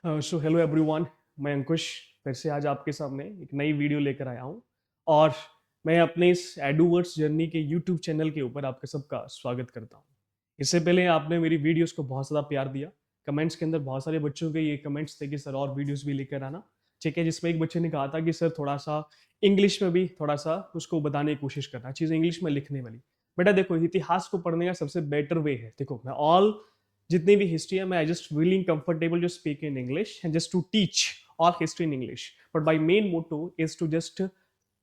So hello everyone, मैं अंकुश फिर से आज आपके सामने एक नई वीडियो लेकर आया हूँ। और मैं अपने इस एडूवर्ड्स जर्नी के यूट्यूब चैनल के ऊपर आपका सबका स्वागत करता हूँ। इससे पहले आपने मेरी वीडियोस को बहुत ज़्यादा प्यार दिया। कमेंट्स के अंदर बहुत सारे बच्चों के ये कमेंट्स थे कि सर और वीडियोस भी लेकर आना। ठीक है, जिसमें एक बच्चे ने कहा था कि सर थोड़ा सा इंग्लिश में भी थोड़ा सा उसको बताने की कोशिश करना, चीज़ें इंग्लिश में लिखने वाली। बेटा देखो, इतिहास को पढ़ने का सबसे बेटर वे है, देखो मैं ऑल जितनी भी हिस्ट्री है, मैं I just feeling comfortable to speak in English and just to teach all history in English, but my main motto is to just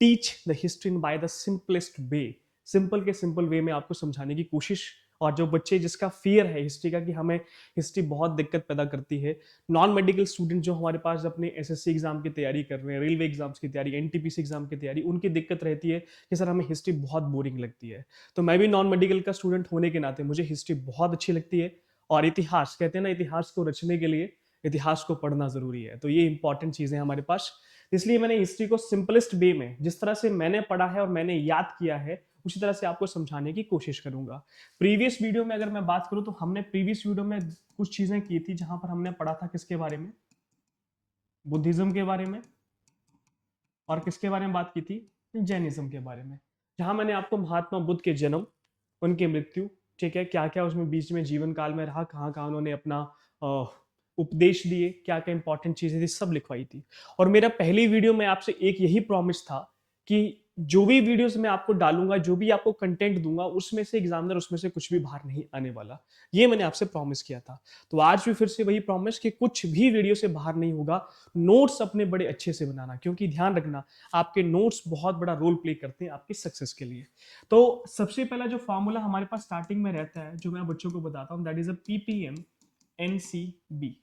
teach the history in by the simplest way. Simple के simple way में आपको समझाने की कोशिश। और जो बच्चे जिसका फियर है हिस्ट्री का कि हमें हिस्ट्री बहुत दिक्कत पैदा करती है, नॉन मेडिकल स्टूडेंट जो हमारे पास अपने एसएससी एग्जाम की तैयारी कर रहे हैं, रेलवे एग्जाम्स की तैयारी, एनटीपीसी एग्जाम की तैयारी, उनकी दिक्कत रहती है कि सर हमें हिस्ट्री बहुत बोरिंग लगती है। तो मैं भी नॉन मेडिकल का स्टूडेंट होने के नाते मुझे हिस्ट्री बहुत अच्छी लगती है। और इतिहास कहते हैं ना, इतिहास को रचने के लिए इतिहास को पढ़ना जरूरी है, तो ये इंपॉर्टेंट चीजें हमारे पास। इसलिए मैंने हिस्ट्री को सिंपलेस्ट वे में, जिस तरह से मैंने पढ़ा है और मैंने याद किया है, उसी तरह से आपको समझाने की कोशिश करूंगा। प्रीवियस वीडियो में अगर मैं बात करूं तो हमने प्रीवियस वीडियो में कुछ चीजें की थी जहां पर हमने पढ़ा था किसके बारे में, बुद्धिज्म के बारे में, और किसके बारे में बात की थी, जैनिज्म के बारे में। जहां मैंने आपको महात्मा बुद्ध के जन्म, उनकी मृत्यु, ठीक है, क्या क्या उसमें बीच में जीवन काल में रहा, कहाँ कहाँ उन्होंने अपना उपदेश दिए, क्या क्या इंपॉर्टेंट चीजें थी, सब लिखवाई थी। और मेरा पहली वीडियो में आपसे एक यही प्रॉमिस था कि जो भी वीडियोस मैं आपको डालूंगा, जो भी आपको कंटेंट दूंगा, उसमें से एग्जामिनर उसमें से कुछ भी बाहर नहीं आने वाला। ये मैंने आपसे प्रॉमिस किया था। तो आज भी फिर से वही प्रॉमिस कि कुछ भी वीडियो से बाहर नहीं होगा। नोट्स अपने बड़े अच्छे से बनाना, क्योंकि ध्यान रखना, आपके नोट्स बहुत बड़ा रोल प्ले करते हैं आपकी सक्सेस के लिए। तो सबसे पहला जो फॉर्मूला हमारे पास स्टार्टिंग में रहता है, जो मैं बच्चों को बताता हूं, that is a PPM NCB.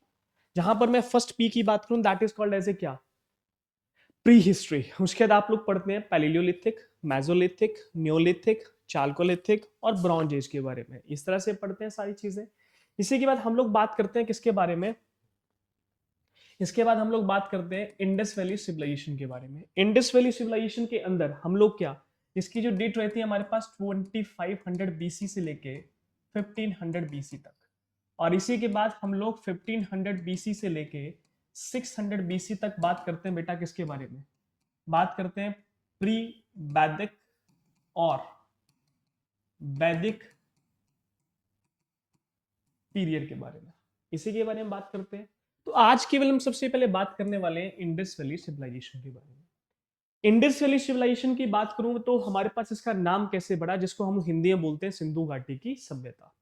जहां पर मैं फर्स्ट पी की बात करूं, that is called as a क्या, प्री हिस्ट्री। उसके बाद आप लोग पढ़ते हैं पैलियोलिथिक, मेसोलिथिक, न्योलिथिक, चाल्कोलिथिक और ब्रॉन्ज एज के बारे में। इस तरह से पढ़ते हैं सारी चीजें। इसी के बाद हम लोग बात करते हैं किसके बारे में, इसके बाद हम लोग बात करते हैं इंडस वैली सिविलाइजेशन के बारे में। इंडस वैली सिविलाइजेशन के अंदर हम लोग क्या, इसकी जो डेट रहती है हमारे पास 2500 बीसी से लेके 1500 बीसी तक। और इसी के बाद हम लोग 1500 बीसी से लेके 600 बीसी तक बात करते हैं बेटा किसके बारे में, बात करते हैं प्री वैदिक और वैदिक पीरियड के बारे में। इसी के बारे में बात करते हैं। तो आज केवल हम सबसे पहले बात करने वाले हैं इंडस वैली सिविलाइजेशन के बारे में। इंडस वैली सिविलाइजेशन की बात करूं तो हमारे पास इसका नाम कैसे बढ़ा, जिसको हम हिंदी में बोलते हैं सिंधु घाटी की सभ्यता।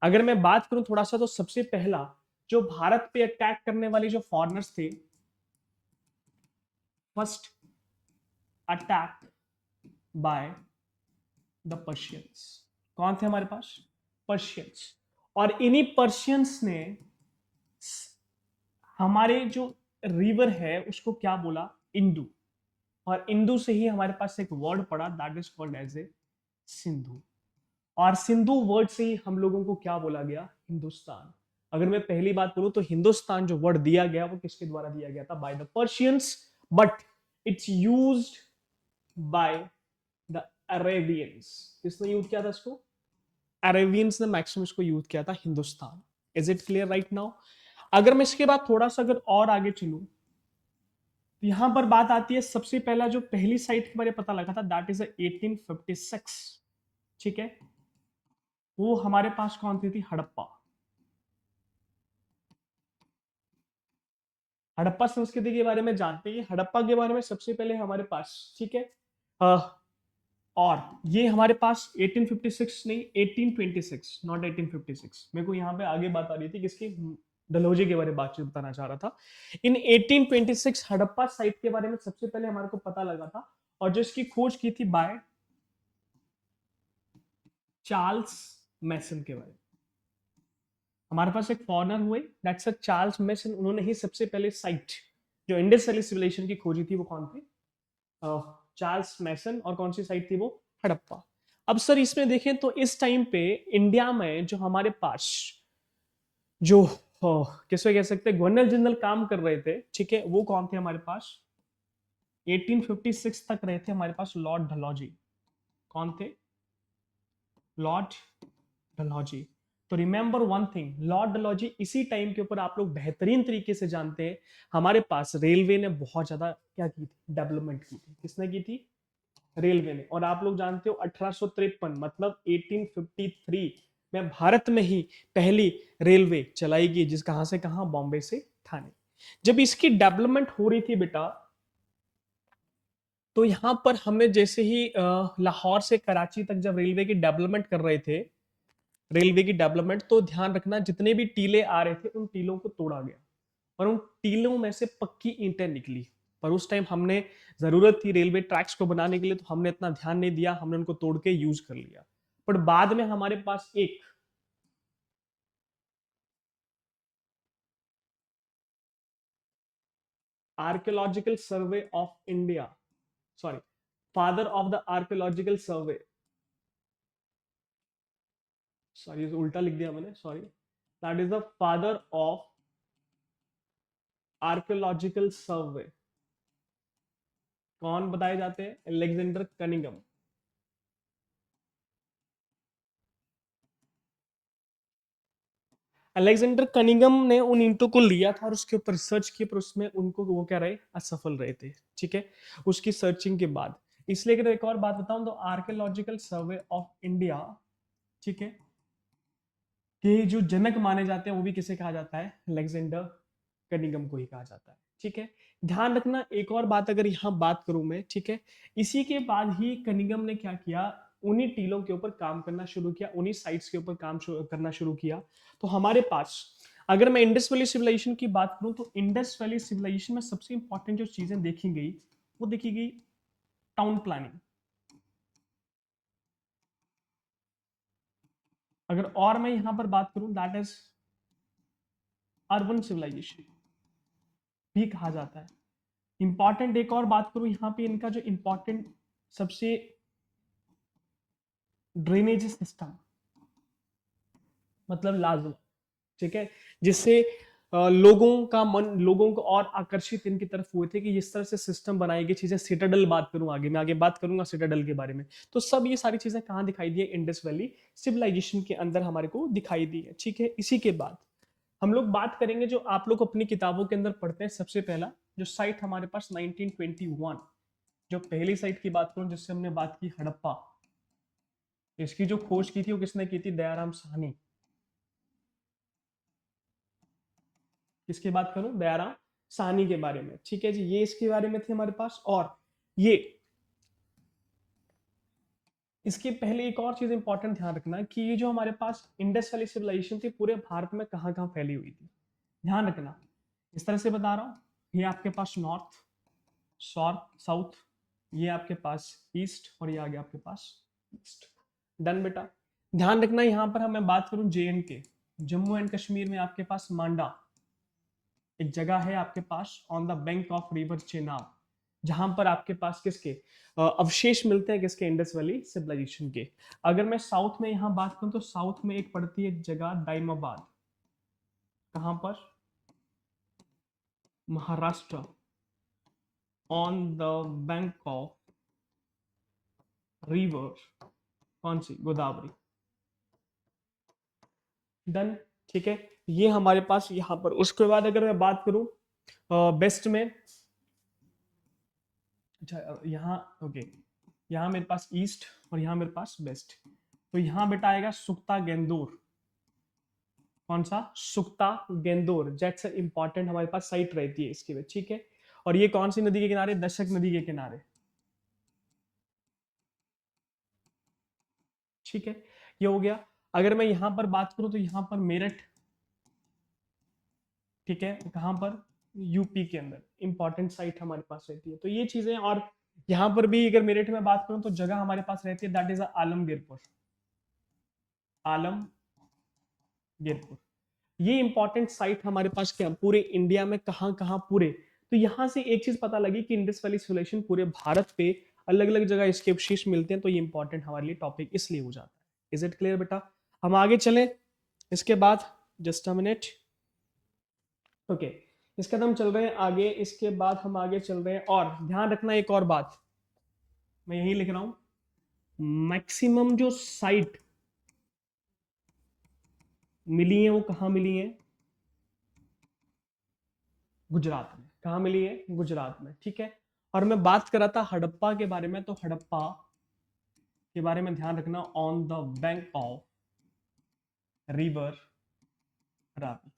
अगर मैं बात करूं थोड़ा सा, तो सबसे पहला जो भारत पे अटैक करने वाले जो फॉरेनर्स थे, first attack by the Persians. कौन थे हमारे पास, पर्शियंस। और इन्हीं पर्शियंस ने हमारे जो रिवर है उसको क्या बोला, इंदु। और इंदु से ही हमारे पास एक वर्ड पड़ा, that is called as a Sindhu. और सिंधु वर्ड से ही हम लोगों को क्या बोला गया, हिंदुस्तान। अगर मैं पहली बात बोलूं तो हिंदुस्तान जो वर्ड दिया गया वो किसके द्वारा दिया गया था, by the Persians, but it's used by the Arabians. किसने यूज किया था इसको, अरेबियंस ने मैक्सिमम इसको यूज किया था, Hindustan. Is it clear right now. अगर मैं इसके बाद थोड़ा सा अगर और आगे चलूं, तो यहां पर बात आती है, सबसे पहला जो पहली साइट के बारे में पता लगा था, दैट इज 1856। ठीक है, वो हमारे पास कौन सी थी, हड़प्पा। हड़प्पा संस्कृति के बारे में जानते हैं, हड़प्पा के बारे में सबसे पहले हमारे पास, ठीक है। और ये हमारे पास 1856 नहीं, 1826, नॉट 1856। मेरे को यहाँ पे आगे बात आ रही थी किसकी, डलहौजी के बारे में बातचीत बताना चाह रहा था। इन 1826 हड़प्पा साइट के बारे में सबसे पहले हमारे को पता लगा था, और जो इसकी खोज की थी बाय चार्ल्स मैसन के बारे में। हमारे पास एक फॉरनर हुए, दैट्स अ चार्ल्स मैसन। उन्होंने ही सबसे पहले साइट जो इंडस वैली सिविलाइजेशन की खोजी थी वो कौन थी, चार्ल्स मैसन। और कौन सी साइट थी वो, हड़प्पा। अब सर इसमें देखें तो इस टाइम पे इंडिया में जो हमारे पास जो किसको कह सकते हैं गवर्नर जनरल काम कर रहे थे, ठीक है, वो कौन थे हमारे पास, 1856 तक रहे थे हमारे पास लॉर्ड डलहौजी। कौन थे, लॉर्ड डलहौजी। तो remember one thing, Lord Dalhousie इसी टाइम के ऊपर आप लोग बेहतरीन तरीके से जानते हैं, हमारे पास रेलवे ने बहुत ज्यादा क्या की थी, डेवलपमेंट की थी। किसने की थी? रेलवे ने। और आप लोग जानते हो 1853 मतलब 1853 में भारत में ही पहली रेलवे चलाई गई, जिस कहां से कहां, बॉम्बे से ठाणे। जब इसकी डेवलपमेंट हो रही थी बेटा, तो यहां पर हमें जैसे ही लाहौर से कराची तक जब रेलवे की डेवलपमेंट कर रहे थे, रेलवे की डेवलपमेंट, तो ध्यान रखना जितने भी टीले आ रहे थे उन टीलों को तोड़ा गया और उन टीलों में से पक्की ईंटें निकली। पर उस टाइम हमने, जरूरत थी रेलवे ट्रैक्स को बनाने के लिए, तो हमने इतना ध्यान नहीं दिया, हमने उनको तोड़ के यूज कर लिया। पर बाद में हमारे पास एक archaeological survey of India, sorry, father of the archaeological survey, sorry उल्टा लिख दिया मैंने, sorry, that is the father of archaeological सर्वे। कौन बताए जाते हैं? Alexander Cunningham. अलेक्जेंडर कनिंगम ने उन ईंटों को लिया था और उसके ऊपर रिसर्च किया, पर उसमें उनको वो क्या रहे, असफल रहे थे। ठीक है, उसकी सर्चिंग के बाद। इसलिए अगर एक और बात बताऊं तो आर्कियोलॉजिकल सर्वे ऑफ इंडिया, ठीक है, के जो जनक माने जाते हैं वो भी किसे कहा जाता है? अलेक्जेंडर कनिंगम को ही कहा जाता है। ठीक है, ध्यान रखना एक और बात अगर यहां बात करूं मैं, ठीक है, इसी के बाद ही कनिंगम ने क्या किया, उन्हीं टीलों के ऊपर काम करना शुरू किया, उन्हीं साइट्स के ऊपर काम करना शुरू किया। तो हमारे पास, अगर मैं इंडस वैली सिविलाइजेशन की बात करूं, तो इंडस वैली सिविलाइजेशन में सबसे इंपॉर्टेंट जो चीजें देखी गई, वो देखी गई टाउन प्लानिंग। अगर और मैं यहां पर बात करूं, दैट इज अर्बन सिविलाइजेशन भी कहा जाता है। इंपॉर्टेंट एक और बात करूं यहां पे, इनका जो इंपॉर्टेंट सबसे, ड्रेनेज सिस्टम, मतलब लाजम, ठीक है, जिससे लोगों का मन, लोगों को और आकर्षित इनकी तरफ हुए थे कि इस तरह से सिस्टम बनाई गई चीजें। सिटाडल बात करूं आगे, मैं आगे बात करूंगा सिटाडल के बारे में। तो सब ये सारी चीजें कहां दिखाई दी है? इंडस वैली सिविलाइजेशन के अंदर हमारे को दिखाई दी है। ठीक है, इसी के बाद हम लोग बात करेंगे जो आप लोग अपनी किताबों के अंदर पढ़ते हैं। सबसे पहला जो साइट हमारे पास 1921, जो पहली साइट की बात करूं जिससे हमने बात की, हड़प्पा, इसकी जो खोज की थी वो किसने की थी? दयाराम साहनी। किसकी बात करूं? दयाराम साहनी के बारे में। ठीक है जी, ये इसके बारे में थे हमारे पास। और ये, इसके पहले एक और चीज इंपॉर्टेंट ध्यान रखना कि ये जो हमारे पास इंडस वैली सिविलाइजेशन थी, पूरे भारत में कहां कहां फैली हुई थी, ध्यान रखना। इस तरह से बता रहा हूं, ये आपके पास नॉर्थ, साउथ, ये आपके पास ईस्ट, और ये आ गया आपके पास ईस्ट। डन बेटा। ध्यान रखना यहां पर हमें बात करूं जे एंड के, जम्मू एंड कश्मीर में आपके पास मांडा एक जगह है आपके पास, on the bank of river Chenab, जहां पर आपके पास किसके अवशेष मिलते हैं? किसके? इंडस वैली सिविलाइजेशन के। अगर मैं साउथ में यहां बात करूं तो साउथ में एक पड़ती है जगह दाइमाबाद, कहां पर? Maharashtra, on the bank of river, कौन सी? गोदावरी। डन। ठीक है, ये हमारे पास यहां पर। उसके बाद अगर मैं बात करूं बेस्ट में, अच्छा यहाँ, ओके, यहाँ मेरे पास ईस्ट और यहाँ मेरे पास वेस्ट। तो यहाँ बेटा आएगा सुक्ता गेंदोर। कौन सा? सुक्ता गेंदोर, जैसे इंपॉर्टेंट हमारे पास साइट रहती है इसके लिए। ठीक है, और ये कौन सी नदी के किनारे? दशक नदी के किनारे। ठीक है, ये हो गया। अगर मैं यहां पर बात करूं तो यहां पर मेरठ, ठीक है, कहां पर? यूपी के अंदर इंपॉर्टेंट साइट हमारे पास रहती है। तो ये चीजें, और यहां पर भी अगर मेरठ में बात करूं तो जगह हमारे पास रहती है, दैट इज आलमगीरपुर, आलमगीरपुर। ये इंपॉर्टेंट साइट हमारे पास क्या पूरे इंडिया में कहां कहां पूरे। तो यहां से एक चीज पता लगी कि इंडस वैली सिविलाइजेशन पूरे भारत पे अलग अलग जगह इसके अवशेष मिलते हैं। तो ये इंपॉर्टेंट हमारे लिए टॉपिक इसलिए हो जाता है। इज इट क्लियर बेटा? हम आगे चलें इसके बाद, जस्ट अ मिनट, ओके, इसके बाद हम चल रहे हैं आगे। इसके बाद हम आगे चल रहे हैं, और ध्यान रखना एक और बात, मैं यही लिख रहा हूं, मैक्सिमम जो साइट मिली हैं वो कहाँ मिली हैं? गुजरात में। कहाँ मिली है? गुजरात में, ठीक है। और मैं बात कर रहा था हड़प्पा के बारे में, तो हड़प्पा के बारे में ध्यान रखना, on the bank of river Ravi,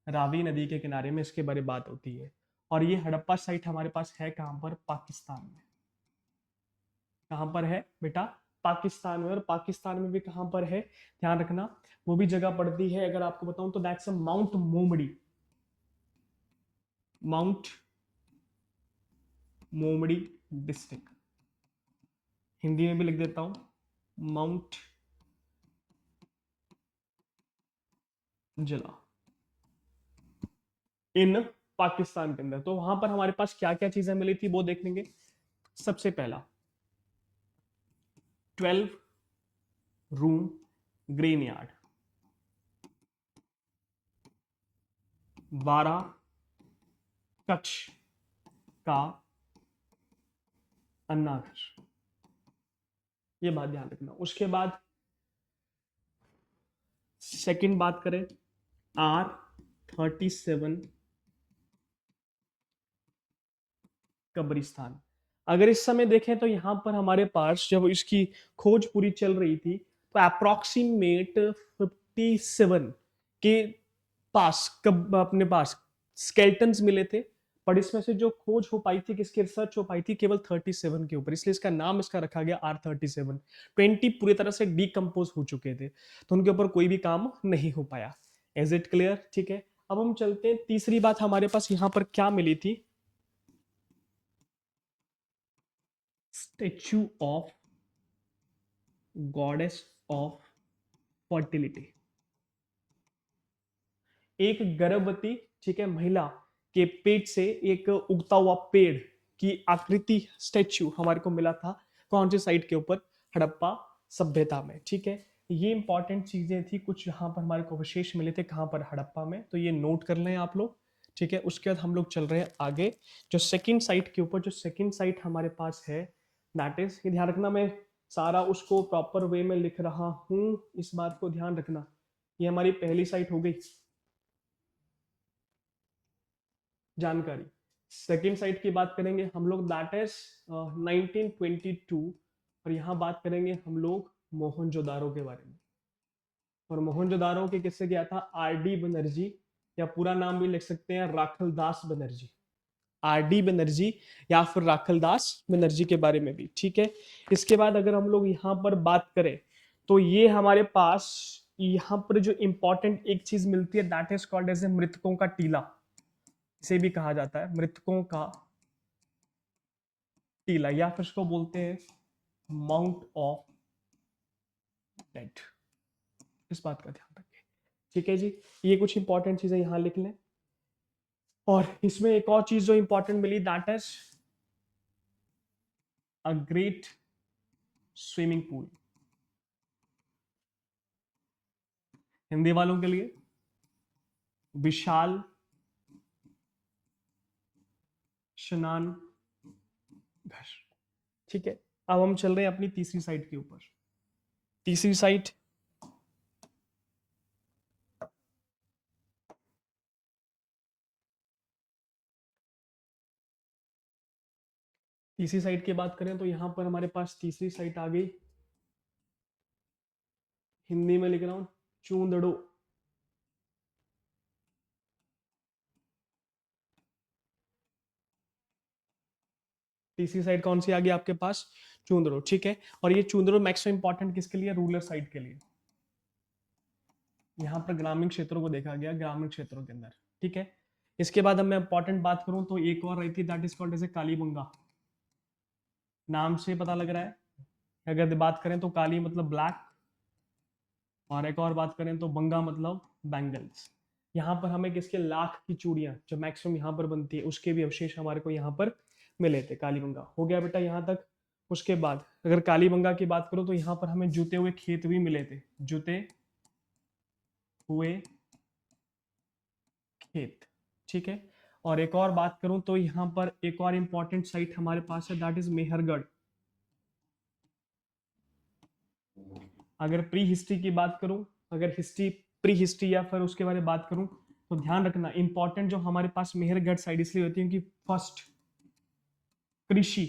Ravi नदी के किनारे में इसके बारे में बात होती है। और ये हड़प्पा साइट हमारे पास है कहाँ पर? पाकिस्तान में। कहाँ पर है बेटा? पाकिस्तान में। और पाकिस्तान में भी कहाँ पर है ध्यान रखना, वो भी जगह पड़ती है, अगर आपको बताऊं तो that's Mount Momri. Mount Momri district, Hindi में भी लिख देता हूं, माउंट जिला इन पाकिस्तान के अंदर। तो वहां पर हमारे पास क्या क्या चीजें मिली थी वो देख लेंगे। सबसे पहला 12 रूम ग्रेन यार्ड, 12 कक्ष का अन्नाघर, ये बात ध्यान रखना। उसके बाद सेकंड बात करें, R37 कब्रिस्तान। अगर इस समय देखें तो यहां पर हमारे पास जब इसकी खोज पूरी चल रही थी तो अप्रोक्सीमेट 57 के पास कब अपने पास स्केल्टन्स मिले थे, पर इसमें से जो खोज हो पाई थी, किसकी रिसर्च हो पाई थी, केवल 37 के ऊपर, इसलिए इसका नाम इसका रखा गया R37। 20 पूरी तरह से डिकम्पोज हो चुके थे, तो उनके ऊपर कोई भी काम नहीं हो पाया। Is it clear? ठीक है, अब हम चलते हैं, तीसरी बात हमारे पास यहां पर क्या मिली थी, statue of goddess of fertility. एक गर्भवती, ठीक है, महिला के पेट से एक उगता हुआ पेड़ की आकृति स्टेच्यू हमारे को मिला था, कौन सी साइट के ऊपर? हड़प्पा सभ्यता में, ठीक है। ये इंपॉर्टेंट चीजें थी कुछ, यहाँ पर हमारे को अवशेष मिले थे, कहाँ पर? हड़प्पा में, तो ये नोट कर लें आप लोग, ठीक है। उसके बाद हम लोग चल रहे हैं आगे, जो सेकंड साइट के ऊपर, जो सेकंड साइट हमारे पास है, दैट इज, ये ध्यान रखना, मैं सारा उसको प्रॉपर वे में लिख रहा हूं, इस बात को ध्यान रखना। ये हमारी पहली साइट हो गई जानकारी। सेकेंड साइट की बात करेंगे हम लोग, दैट इज 1922, और यहाँ बात करेंगे हम लोग मोहनजोदारो के बारे में। और मोहनजोदारो के किससे गया था? R D बनर्जी, या पूरा नाम भी लिख सकते हैं राखलदास बनर्जी, R D बनर्जी या फिर राखलदास बनर्जी के बारे में भी, ठीक है। इसके बाद अगर हम लोग यहाँ पर बात करें तो ये हमारे पास यहाँ पर जो इंपॉर्टेंट एक चीज मिलती है, that is called as a मृतकों का टीला, इसे भी कहा जाता है मृतकों का टीला, या फिर इसको बोलते हैं माउंट ऑफ डेड। इस बात का ध्यान रखें, ठीक है जी। ये कुछ इंपॉर्टेंट चीजें यहां लिख लें। और इसमें एक और चीज जो इंपॉर्टेंट मिली, that is a great swimming pool. Hindi वालों के लिए विशाल स्नान घर, ठीक है। अब हम चल रहे हैं अपनी तीसरी साइट के ऊपर। तीसरी साइट, तीसरी साइट की बात करें तो यहां पर हमारे पास तीसरी साइट आ गई, हिंदी में लिख रहा हूं, चूंदड़ो। तीसरी साइड कौन सी आ गई आपके पास? चूंदड़ो, ठीक है। और ये चूंदड़ो मैक्सिमम इंपॉर्टेंट किसके लिए? रूरल साइड के लिए। यहाँ पर ग्रामीण क्षेत्रों को देखा गया, ग्रामीण क्षेत्रों के अंदर, ठीक है। इसके बाद अब मैं इंपॉर्टेंट बात करूं तो एक और रही थी, that is called as a Kalibanga. नाम से पता लग रहा है, अगर बात करें तो काली मतलब ब्लैक, और एक और बात करें तो बंगा मतलब बैंगल्स। यहाँ पर हमें किसके? लाख की चूड़ियां जो मैक्सिमम यहाँ पर बनती है, उसके भी अवशेष हमारे को यहाँ पर मिले थे। कालीबंगा हो गया बेटा यहाँ तक। उसके बाद अगर कालीबंगा की बात करूं तो यहाँ पर हमें जुते हुए खेत भी मिले थे, जुते हुए खेत, ठीक है। और एक और बात करूं तो यहाँ पर एक और इंपॉर्टेंट साइट हमारे पास है, दैट इज मेहरगढ़। अगर प्री हिस्ट्री की बात करूं, अगर हिस्ट्री प्री हिस्ट्री या फिर उसके बारे में बात करूं तो ध्यान रखना इंपॉर्टेंट जो हमारे पास मेहरगढ़ साइड इसलिए होती है क्योंकि फर्स्ट कृषि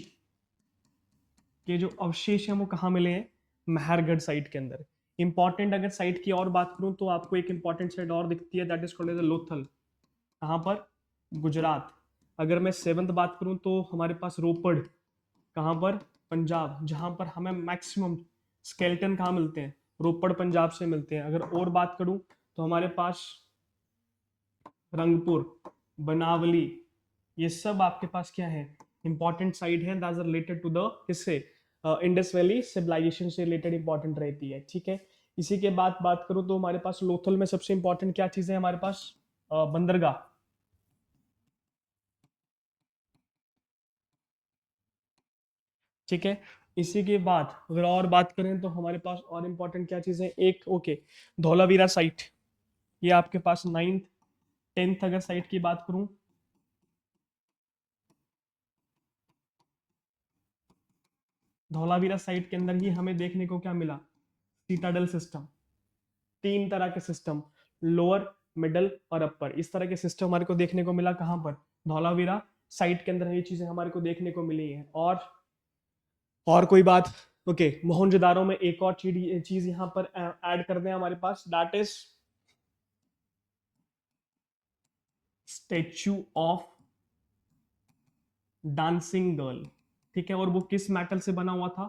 के जो अवशेष हैं वो कहाँ मिले हैं, मेहरगढ़ साइट के अंदर। इंपॉर्टेंट अगर साइट की और बात करूं तो आपको एक इंपॉर्टेंट साइट और दिखती है, that is called as Lothal. कहाँ पर, गुजरात। अगर मैं सेवंथ बात करूं तो हमारे पास रोपड़, कहाँ पर, पंजाब, जहां पर हमें मैक्सिमम स्केलेटन कहाँ मिलते हैं, रोपड़ पंजाब से मिलते हैं। अगर और बात करूं तो हमारे पास रंगपुर, बनावली, ये सब आपके पास क्या है, इंपॉर्टेंट साइट है that are related to the किससे, इंडस वैली सिविलाइजेशन से रिलेटेड इंपॉर्टेंट रहती है, ठीक है। इसी के बाद बात करूं तो हमारे पास लोथल में सबसे इंपॉर्टेंट क्या चीज है हमारे पास, बंदरगाह, ठीक है। इसी के बाद अगर और बात करें तो हमारे पास और इंपॉर्टेंट क्या चीज है, एक ओके धौलावीरा साइट, ये आपके पास 9th 10th अगर साइट की बात करूं, धौलावीरा साइट के अंदर ही हमें देखने को क्या मिला, सीटाडल सिस्टम। तीन तरह के सिस्टम, लोअर, मिडल और अपर, इस तरह के सिस्टम हमारे को देखने को मिला कहां पर, धौलावीरा साइट के अंदर ये चीजें हमारे को देखने को मिली हैं। और कोई बात, ओके मोहनजोदारो में एक और चीज यहाँ पर ऐड कर दें हमारे पास, that is statue of dancing girl, ठीक है। और वो किस मेटल से बना हुआ था,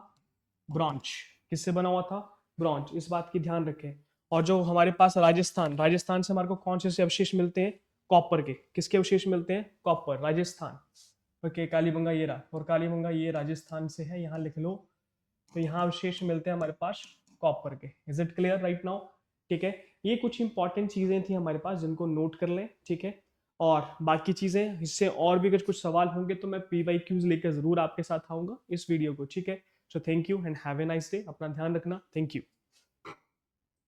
ब्रॉन्ज। किससे बना हुआ था, ब्रॉन्ज, इस बात की ध्यान रखें। और जो हमारे पास राजस्थान, राजस्थान से हमारे को कौन से अवशेष मिलते हैं, कॉपर के, किसके अवशेष मिलते हैं, कॉपर, राजस्थान। ओके कालीबंगा ये रहा, और कालीबंगा ये राजस्थान से है, यहाँ लिख लो। तो यहाँ अवशेष मिलते हैं हमारे पास कॉपर के। Is it clear right now, ठीक है। ये कुछ इंपॉर्टेंट चीजें थी हमारे पास जिनको नोट कर लें, ठीक है। और बाकी चीजें इससे और भी अगर कुछ सवाल होंगे तो मैं PYQs लेकर जरूर आपके साथ आऊंगा इस वीडियो को, ठीक है। So thank you and have a nice day, अपना ध्यान रखना, थैंक यू।